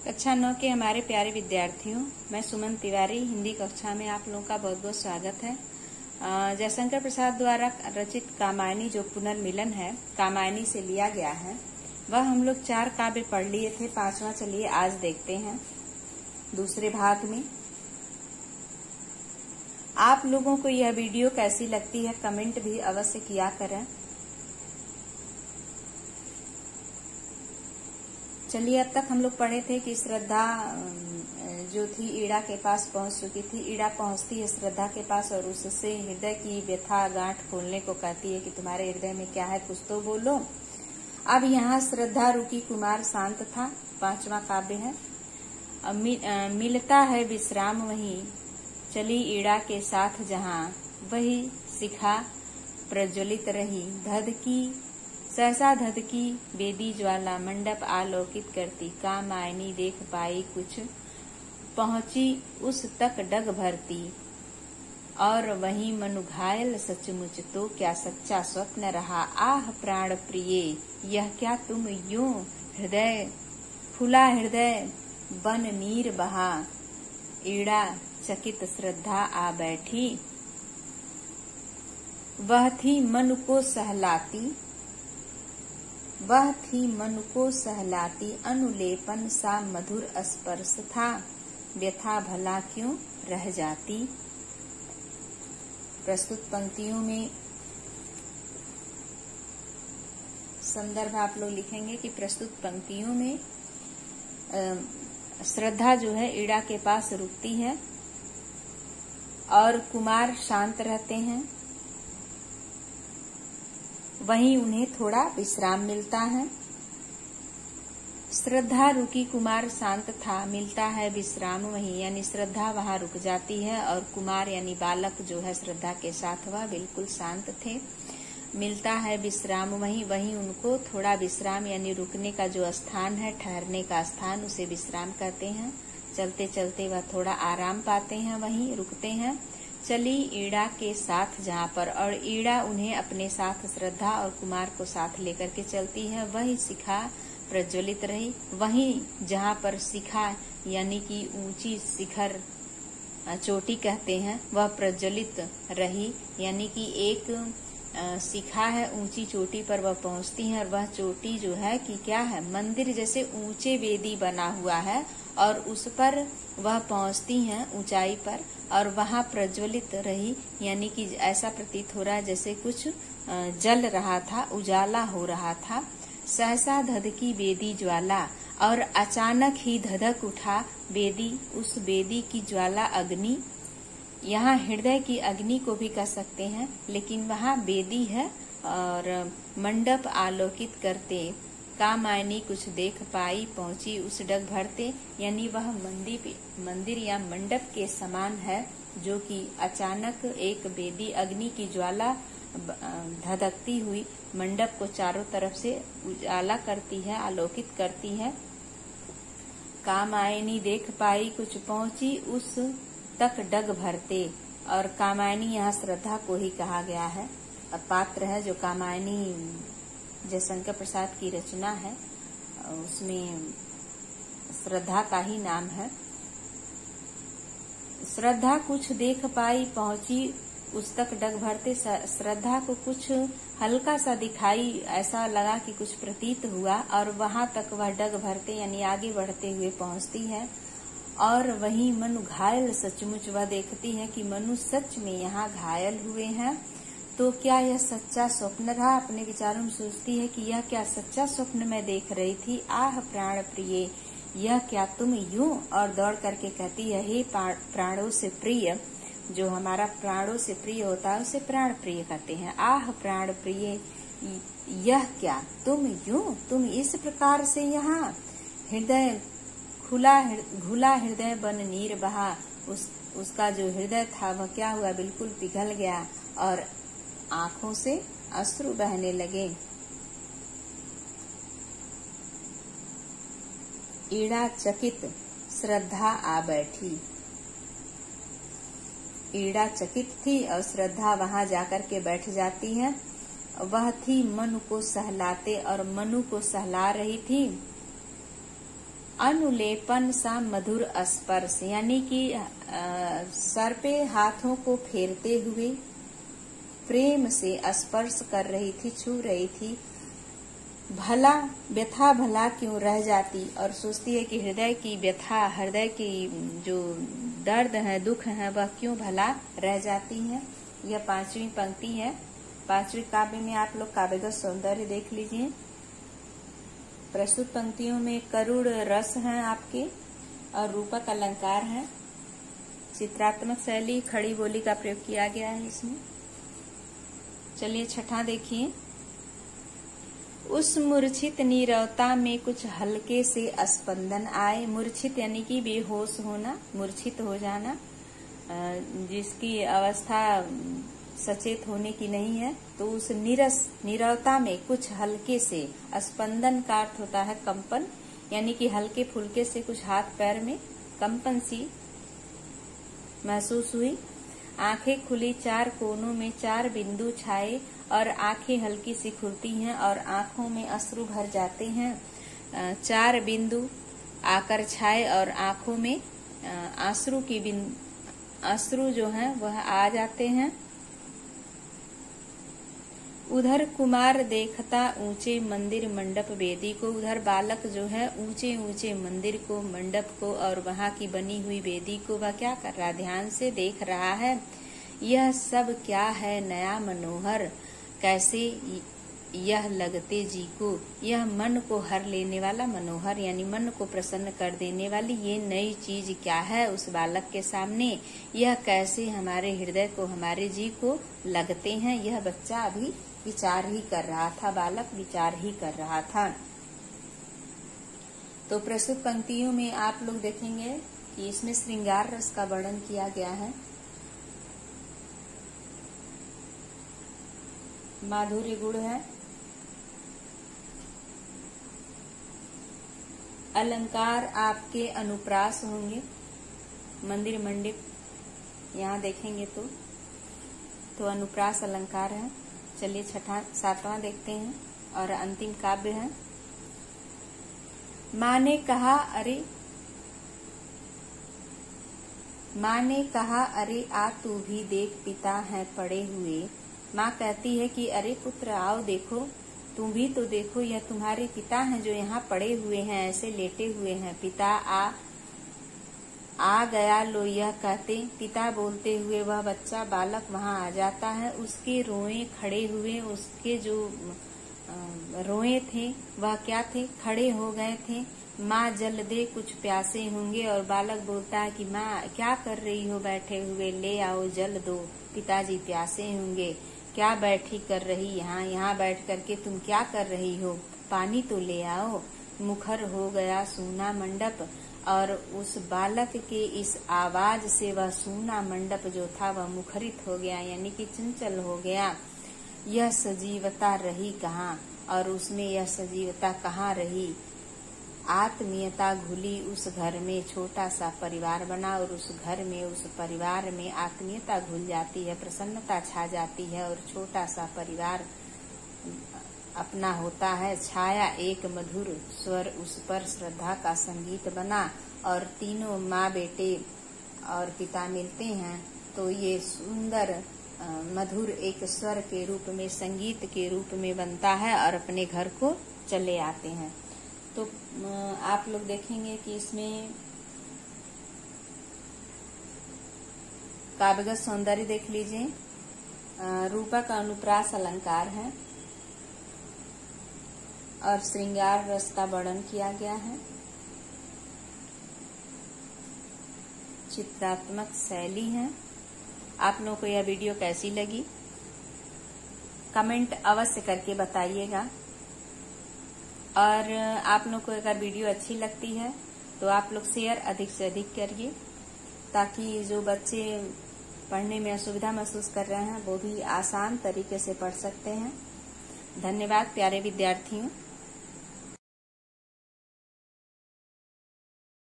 कक्षा 9 के हमारे प्यारे विद्यार्थियों, मैं सुमन तिवारी हिंदी कक्षा में आप लोगों का बहुत बहुत स्वागत है। जयशंकर प्रसाद द्वारा रचित कामायनी जो पुनर्मिलन है, कामायनी से लिया गया है, वह हम लोग 4 काव्य पढ़ लिए थे। 5वां चलिए आज देखते हैं दूसरे भाग में। आप लोगों को यह वीडियो कैसी लगती है कमेंट भी अवश्य किया करें। चलिए, अब तक हम लोग पढ़े थे कि श्रद्धा जो थी ईड़ा के पास पहुंच चुकी थी। ईड़ा पहुंचती है श्रद्धा के पास और उससे हृदय की व्यथा गांठ खोलने को कहती है कि तुम्हारे हृदय में क्या है, कुछ तो बोलो। अब यहाँ श्रद्धा रुकी, कुमार शांत था। 5वां काव्य है। मिलता है विश्राम वहीं, चली ईड़ा के साथ जहाँ, वही शिखा प्रज्वलित रही। धधकी सहसा धधकी बेदी ज्वाला, मंडप आलोकित करती। कामायनी देख पाई कुछ, पहुंची उस तक डग भरती। और वहीं मनु घायल सचमुच, तो क्या सच्चा स्वप्न रहा। आह प्राण प्रिय, यह क्या तुम यूं, हृदय खुला हृदय बन नीर बहा। ईड़ा चकित श्रद्धा आ बैठी, वह थी मन को सहलाती। वह थी मन को सहलाती, अनुलेपन सा मधुर स्पर्श था। व्यथा भला क्यों रह जाती। प्रस्तुत पंक्तियों में संदर्भ आप लोग लिखेंगे कि प्रस्तुत पंक्तियों में श्रद्धा जो है ईड़ा के पास रुकती है और कुमार शांत रहते हैं। वहीं उन्हें थोड़ा विश्राम मिलता है। श्रद्धा रुकी, कुमार शांत था, मिलता है विश्राम वहीं, यानी श्रद्धा वहां रुक जाती है और कुमार यानी बालक जो है श्रद्धा के साथ वह बिल्कुल शांत थे। मिलता है विश्राम वहीं, वहीं उनको थोड़ा विश्राम यानी रुकने का जो स्थान है, ठहरने का स्थान, उसे विश्राम कहते हैं। चलते चलते वह थोड़ा आराम पाते हैं, वहीं रुकते हैं। चली ईड़ा के साथ जहाँ पर, और ईड़ा उन्हें अपने साथ श्रद्धा और कुमार को साथ लेकर के चलती है। वही शिखा प्रज्वलित रही, वहीं जहाँ पर शिखा यानी कि ऊंची शिखर चोटी कहते हैं, वह प्रज्वलित रही, यानी कि एक शिखा है, ऊंची चोटी पर वह पहुंचती है। और वह चोटी जो है कि क्या है, मंदिर जैसे ऊंचे वेदी बना हुआ है और उस पर वह पहुंचती हैं ऊंचाई पर, और वहां प्रज्वलित रही, यानी कि ऐसा प्रतीत हो रहा है जैसे कुछ जल रहा था, उजाला हो रहा था। सहसा धधकी बेदी ज्वाला, और अचानक ही धधक उठा बेदी, उस बेदी की ज्वाला अग्नि। यहाँ हृदय की अग्नि को भी कह सकते हैं, लेकिन वहाँ बेदी है। और मंडप आलोकित करते, कामायनी कुछ देख पाई, पहुंची उस डग भरते, यानी वह मंदिर या मंडप के समान है, जो कि अचानक एक बेदी अग्नि की ज्वाला धधकती हुई मंडप को चारों तरफ से उजाला करती है, आलोकित करती है। कामायनी देख पाई कुछ, पहुंची उस तक डग भरते। और कामायनी यहाँ श्रद्धा को ही कहा गया है। पात्र है जो कामायनी जयशंकर प्रसाद की रचना है, उसमें श्रद्धा का ही नाम है। श्रद्धा कुछ देख पाई, पहुंची उस तक डग भरते। श्रद्धा को कुछ हल्का सा दिखाई, ऐसा लगा कि कुछ प्रतीत हुआ, और वहां तक वह डग भरते यानी आगे बढ़ते हुए पहुंचती है। और वहीं मनु घायल सचमुच, वह देखती है कि मनु सच में यहाँ घायल हुए हैं। तो क्या यह सच्चा स्वप्न रहा। अपने विचारों में सोचती है कि यह क्या सच्चा स्वप्न मैं देख रही थी। आह प्राण प्रिय, यह क्या तुम यूं, और दौड़ करके कहती है, हे प्राणों से प्रिय, जो हमारा प्राणों से प्रिय होता है उसे प्राण प्रिय कहते हैं। आह प्राण प्रिय, यह क्या तुम यूं, तुम इस प्रकार से यहाँ। हृदय घुला हृदय बन नीर बहा, उसका जो हृदय था वह क्या हुआ, बिल्कुल पिघल गया और आंखों से अश्रु बहने लगे। ईड़ा चकित श्रद्धा आ बैठी। ईड़ा चकित थी और श्रद्धा वहां जाकर के बैठ जाती है। वह थी मनु को सहलाते, और मनु को सहला रही थी। अनुलेपन सा मधुर स्पर्श, यानी कि सर पे हाथों को फेरते हुए प्रेम से स्पर्श कर रही थी, छू रही थी। भला व्यथा भला क्यों रह जाती, और सोचती है कि हृदय की व्यथा, हृदय की जो दर्द है, दुख है, वह क्यों भला रह जाती है। यह 5वीं पंक्ति है। 5वीं काव्य में आप लोग काव्यगत सौंदर्य देख लीजिए। प्रस्तुत पंक्तियों में करुण रस है आपके और रूपक अलंकार है। चित्रात्मक शैली, खड़ी बोली का प्रयोग किया गया है इसमें। चलिए 6वां देखिए। उस मूर्छित नीरवता में कुछ हल्के से स्पंदन आए। मूर्छित यानी कि बेहोश होना, मूर्छित हो जाना, जिसकी अवस्था सचेत होने की नहीं है। तो उस नीरवता में कुछ हल्के से, स्पंदन का अर्थ होता है कंपन, यानी कि हल्के फुल्के से कुछ हाथ पैर में कंपन सी महसूस हुई। आंखें खुली, 4 कोनों में 4 बिंदु छाए और आंखें हल्की सी खुलती हैं और आंखों में अश्रु भर जाते हैं। 4 बिंदु आकर छाए और आंखों में अश्रु जो हैं वह आ जाते हैं। उधर कुमार देखता ऊंचे मंदिर मंडप वेदी को, उधर बालक जो है ऊंचे ऊंचे मंदिर को, मंडप को और वहां की बनी हुई वेदी को वह क्या कर रहा है, ध्यान से देख रहा है। यह सब क्या है नया मनोहर, कैसे यह लगते जी को, यह मन को हर लेने वाला मनोहर, यानी मन को प्रसन्न कर देने वाली ये नई चीज क्या है उस बालक के सामने। यह कैसे हमारे हृदय को, हमारे जी को लगते हैं। यह बच्चा अभी विचार ही कर रहा था, बालक विचार ही कर रहा था। तो प्रस्तुत पंक्तियों में आप लोग देखेंगे कि इसमें श्रृंगार रस का वर्णन किया गया है। माधुर्य गुण है, अलंकार आपके अनुप्रास होंगे। मंदिर मंडप यहाँ देखेंगे तो अनुप्रास अलंकार है। चलिए 7वां देखते हैं और अंतिम काव्य है। माँ ने कहा अरे आ तू भी देख, पिता है पड़े हुए। माँ कहती है कि अरे पुत्र आओ देखो, तुम भी तो देखो, यह तुम्हारे पिता हैं जो यहाँ पड़े हुए हैं, ऐसे लेटे हुए हैं। पिता आ गया लो, यह कहते पिता बोलते हुए वह बच्चा बालक वहाँ आ जाता है। उसके रोए खड़े हुए, उसके जो रोए थे वह क्या थे, खड़े हो गए थे। माँ जल दे, कुछ प्यासे होंगे। और बालक बोलता है कि माँ क्या कर रही हो बैठे हुए, ले आओ जल दो, पिताजी प्यासे होंगे। क्या बैठी कर रही यहाँ बैठ करके तुम क्या कर रही हो, पानी तो ले आओ। मुखर हो गया सूना मंडप, और उस बालक के इस आवाज से वह सूना मंडप जो था वह मुखरित हो गया, यानी कि चंचल हो गया। यह सजीवता रही कहाँ, और उसमें यह सजीवता कहाँ रही। आत्मीयता घुली उस घर में, छोटा सा परिवार बना और उस घर में, उस परिवार में आत्मीयता घुल जाती है, प्रसन्नता छा जाती है और छोटा सा परिवार अपना होता है। छाया एक मधुर स्वर, उस पर श्रद्धा का संगीत बना और तीनों माँ बेटे और पिता मिलते हैं तो ये सुंदर मधुर एक स्वर के रूप में, संगीत के रूप में बनता है और अपने घर को चले आते हैं। तो आप लोग देखेंगे कि इसमें काव्यगत सौंदर्य देख लीजिए, रूपक अनुप्रास अलंकार है और श्रृंगार रस का वर्णन किया गया है। चित्रात्मक शैली है। आप लोगों को यह वीडियो कैसी लगी कमेंट अवश्य करके बताइएगा, और आप लोग को अगर वीडियो अच्छी लगती है तो आप लोग शेयर अधिक से अधिक करिए, ताकि जो बच्चे पढ़ने में असुविधा महसूस कर रहे हैं वो भी आसान तरीके से पढ़ सकते हैं। धन्यवाद प्यारे विद्यार्थियों।